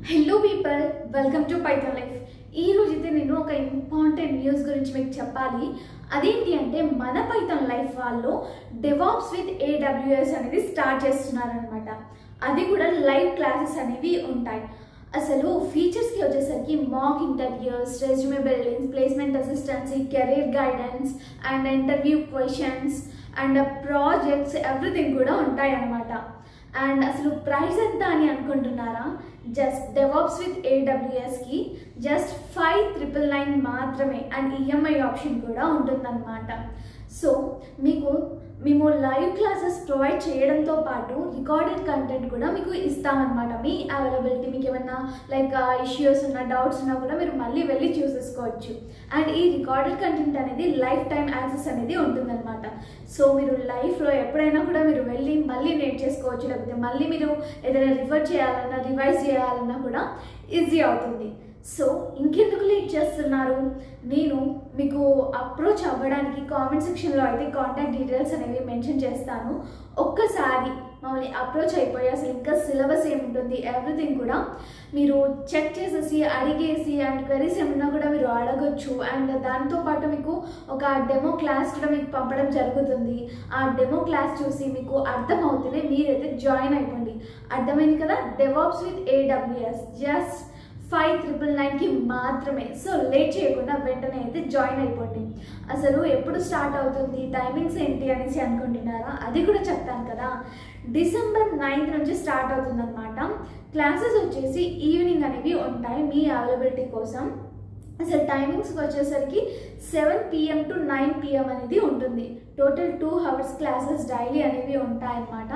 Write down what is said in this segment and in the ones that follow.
Hello people, welcome to Python Life. ఈ రోజు అయితే నేను ఒక ఇంపార్టెంట్ న్యూస్ గురించి మీకు చెప్పాలి. అదేంటి అంటే మన Python Life వాళ్ళు DevOps with AWS అనేది స్టార్ట్ చేస్తున్నారన్నమాట. అది కూడా లైవ్ క్లాసెస్ అనేవి ఉంటాయి. అసలు ఫీచర్స్కి వచ్చేసరికి mock interviews, resume buildings, placement assistance, career guidance and interview questions and projects everything కూడా ఉంటాయి అన్నమాట. అండ్ అసలు ప్రైస్ ఎంత అని అనుకుంటున్నారా? జస్ట్ DevOps with AWSకి జస్ట్ 5,999 మాత్రమే. అండ్ ఈఎంఐ ఆప్షన్ కూడా ఉంటుందన్నమాట. సో మేము లైవ్ క్లాసెస్ ప్రొవైడ్ చేయడంతో పాటు రికార్డెడ్ కంటెంట్ కూడా మీకు ఇస్తామన్నమాట. మీ అవైలబిలిటీ, మీకు ఏమన్నా లైక్ ఇష్యూస్ ఉన్నా, డౌట్స్ ఉన్నా కూడా మీరు మళ్ళీ వెళ్ళి చూసేసుకోవచ్చు. అండ్ ఈ రికార్డెడ్ కంటెంట్ అనేది లైఫ్ టైం యాక్సెస్ అనేది ఉంటుందన్నమాట. సో మీరు లైఫ్లో ఎప్పుడైనా కూడా మీరు వెళ్ళి మళ్ళీ నేర్చేసుకోవచ్చు. లేకపోతే మళ్ళీ మీరు ఏదైనా రిఫర్ చేయాలన్నా, రివైజ్ చేయాలన్నా కూడా ఈజీ అవుతుంది. సో ఇంకెందుకు లేట్ చేస్తున్నారు? నేను మీకు అప్రోచ్ అవ్వడానికి కామెంట్ సెక్షన్లో అయితే కాంటాక్ట్ డీటెయిల్స్ అనేవి మెన్షన్ చేస్తాను. ఒక్కసారి మమ్మల్ని అప్రోచ్ అయిపోయి అసలు ఇంకా సిలబస్ ఏముంటుంది ఎవ్రీథింగ్ కూడా మీరు చెక్ చేసేసి అడిగేసి అండ్ క్వరీస్ ఏమన్నా కూడా మీరు అడగొచ్చు. అండ్ దాంతోపాటు మీకు ఒక డెమో క్లాస్ కూడా మీకు పంపడం జరుగుతుంది. ఆ డెమో క్లాస్ చూసి మీకు అర్థమవుతూనే మీరైతే జాయిన్ అయిపోండి. అర్థమైంది కదా? DevOps with AWS జస్ట్ 5,999కి మాత్రమే. సో లేట్ చేయకుండా వెంటనే అయితే జాయిన్ అయిపోండి. అసలు ఎప్పుడు స్టార్ట్ అవుతుంది, టైమింగ్స్ ఏంటి అనేసి అనుకుంటున్నారా? అది కూడా చెప్తాను కదా. December 9th నుంచి స్టార్ట్ అవుతుందన్నమాట. క్లాసెస్ వచ్చేసి ఈవినింగ్ అనేవి ఉంటాయి మీ అవైలబిలిటీ కోసం. అసలు టైమింగ్స్కి వచ్చేసరికి 7 PM to 9 PM అనేది ఉంటుంది. టోటల్ 2 hours క్లాసెస్ డైలీ అనేవి ఉంటాయన్నమాట.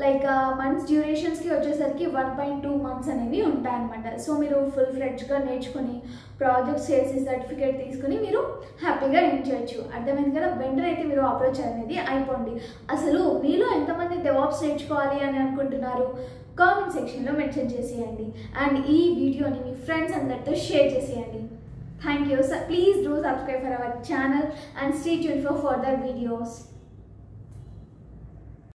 లైక్ మంత్స్ డ్యూరేషన్స్కి వచ్చేసరికి 1.2 months అనేవి ఉంటాయన్నమాట. సో మీరు ఫుల్ ఫ్లెడ్జ్గా నేర్చుకుని ప్రాజెక్ట్స్ చేసి సర్టిఫికేట్ తీసుకుని మీరు హ్యాపీగా ఎంజాయ్. అర్థమైంది కదా? వెంటనే అయితే మీరు అప్రోచ్ అనేది అయిపోండి. అసలు మీలో ఎంతమంది DevOps నేర్చుకోవాలి అని అనుకుంటున్నారు? కామెంట్ సెక్షన్లో మెన్షన్ చేసేయండి. అండ్ ఈ వీడియోని మీ ఫ్రెండ్స్ అందరితో షేర్ చేసేయండి. Thank you. So please do subscribe for our channel and stay tuned for further videos.